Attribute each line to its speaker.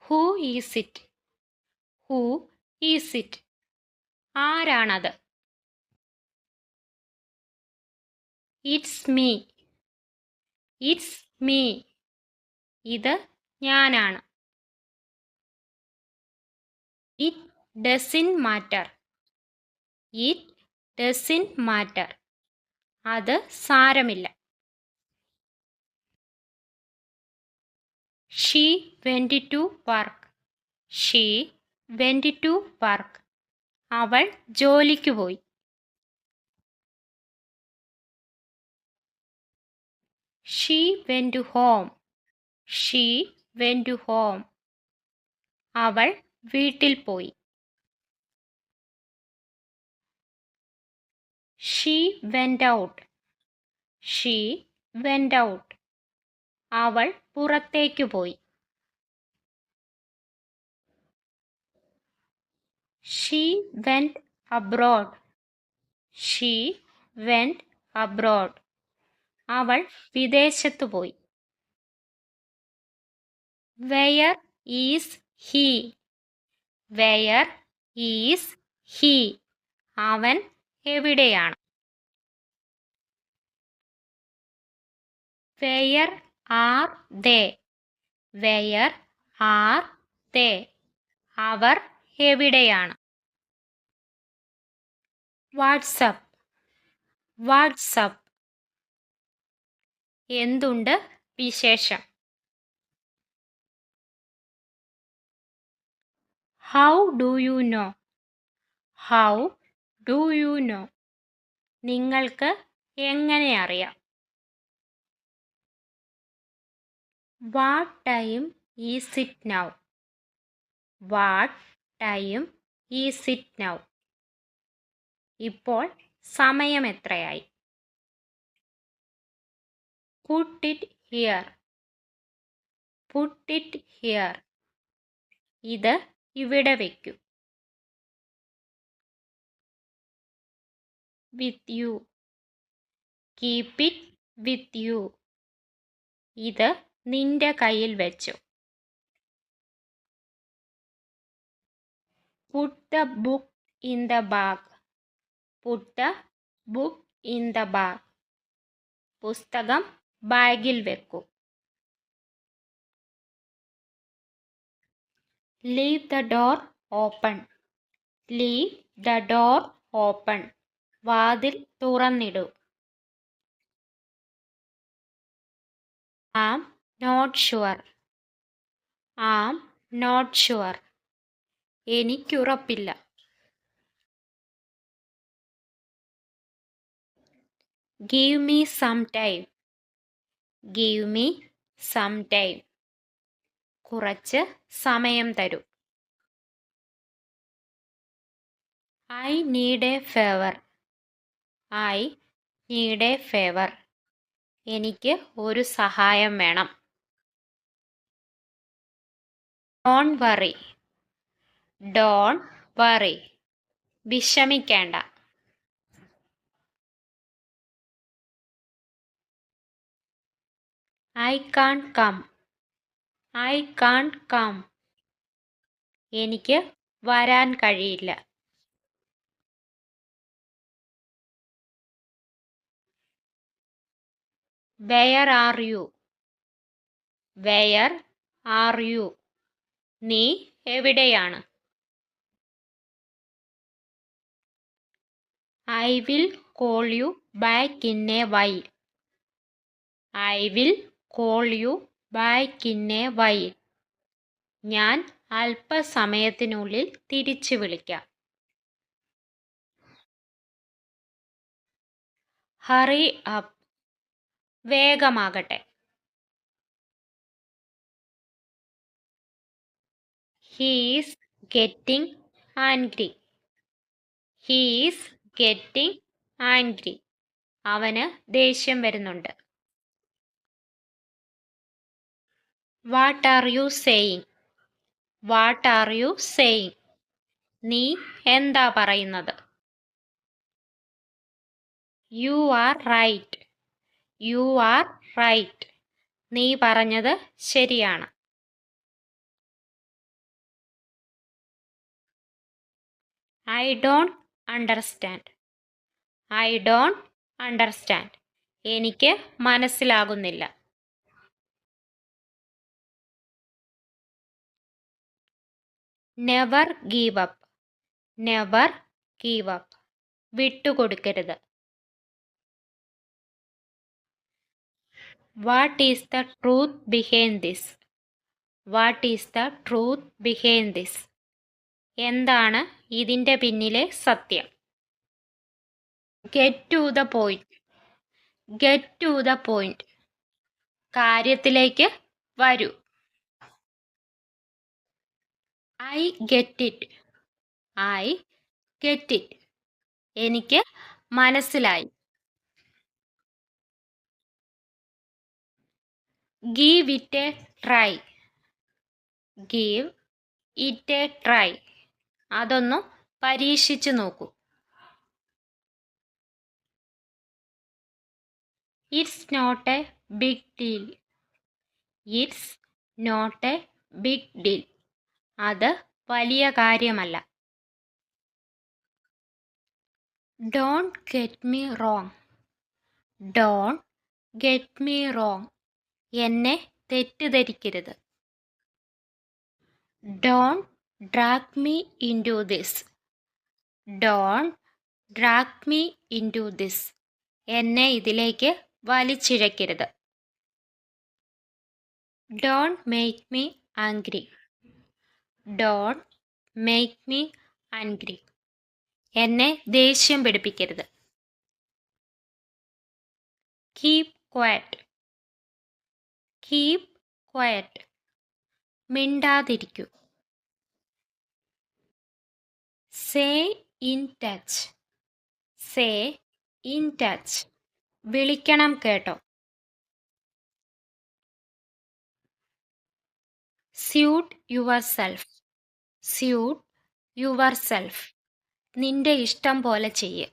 Speaker 1: Who is it? Who is it? ആരാണത്? It's me. It's me. ഇത് ഞാനാണ്. It doesn't matter. It doesn't matter. അത് സാരമില്ല. She went to work. She went to work. അവൾ ജോലിക്ക് പോയി. She went home. She went home. അവൾ വീട്ടിൽ പോയി. She went out. She went out. അവൾ പുറത്തേക്ക് പോയി. She went abroad. She went abroad. അവൾ വിദേശത്ത് പോയി. Where is he? Where is he? അവൻ എവിടെയാണ്? Where are they? Wear are they? അവർ എവിടെയാണ്? വാട്സപ്പ്. വാട്സപ്പ്. എന്തുണ്ട് വിശേഷം? How do you know? How do you know? നിങ്ങൾക്ക് എങ്ങനെ അറിയാം? What time is it now? What time is it now? ഇപ്പോൾ സമയം എത്രയായി? Put it here. Put it here. ഇത് ഇവിടെ വയ്ക്കൂ. With you. Keep it with you. ഇത് നിന്റെ കയ്യിൽ വെച്ചു. Put the book in the bag. Put the book in the bag. പുസ്തകം ബാഗിൽ വെക്കൂ. Leave the door open. Leave the door open. വാതിൽ തുറന്നിടൂ. Am not sure. Am not sure. എനിക്കുറപ്പില്ല. Give me some time. Give me some time. കുറച്ച് സമയം തരൂ. I need a favour. I need a favour. എനിക്ക് ഒരു സഹായം വേണം. Don't worry. Don't worry. വിഷമിക്കേണ്ട. I can't come. I can't come. എനിക്ക് വരാൻ കഴിയില്ല. Where are you? Where are you? നീ എവിടെയാണ്? I will call you back in a while. I will call you back in a while. ഞാൻ അല്പസമയത്തിനുള്ളിൽ തിരിച്ചു വിളിക്കാം. Hurry up. വേഗമാകട്ടെ. He is getting angry. He is getting angry. അവന് ദേഷ്യം വരുന്നുണ്ട്. What are you saying? What are you saying? നീ എന്താ പറയുന്നത്? You are right. You are right. നീ പറഞ്ഞത് ശരിയാണ്. I don't understand. I don't understand. എനിക്ക് മനസ്സിലാകുന്നില്ല. Never give up. Never give up. വിട്ടുകൊടുക്കരുത്. What is the truth behind this. What is the truth behind this. എന്താണ് ഇതിൻ്റെ പിന്നിലെ സത്യം. Get to the point. Get to the point. കാര്യത്തിലേക്ക് വരൂ. I get it. I get it. എനിക്ക് മനസ്സിലായി. Give it a try. Give it a try. അതൊന്നു പരീക്ഷിച്ചു നോക്കൂ. It's not a big deal. It's not a big deal. അത് വലിയ കാര്യമല്ല. Don't get me wrong. Don't get me wrong. എന്നെ തെറ്റിദ്ധരിക്കരുത്. Don't drag me into this. Don't drag me into this. എന്നെ ഇതിലേക്ക് വലിച്ചിഴക്കരുത്. Don't make me angry. Don't make me angry. എന്നെ ദേഷ്യം പിടിപ്പിക്കരുത്. Keep quiet. Keep quiet. മിണ്ടാതിരിക്കൂ. Say in touch. Say in touch. വിളിക്കണം കേട്ടോ. Suit yourself. Suit yourself. നിന്റെ ഇഷ്ടം പോലെ ചെയ്യ്.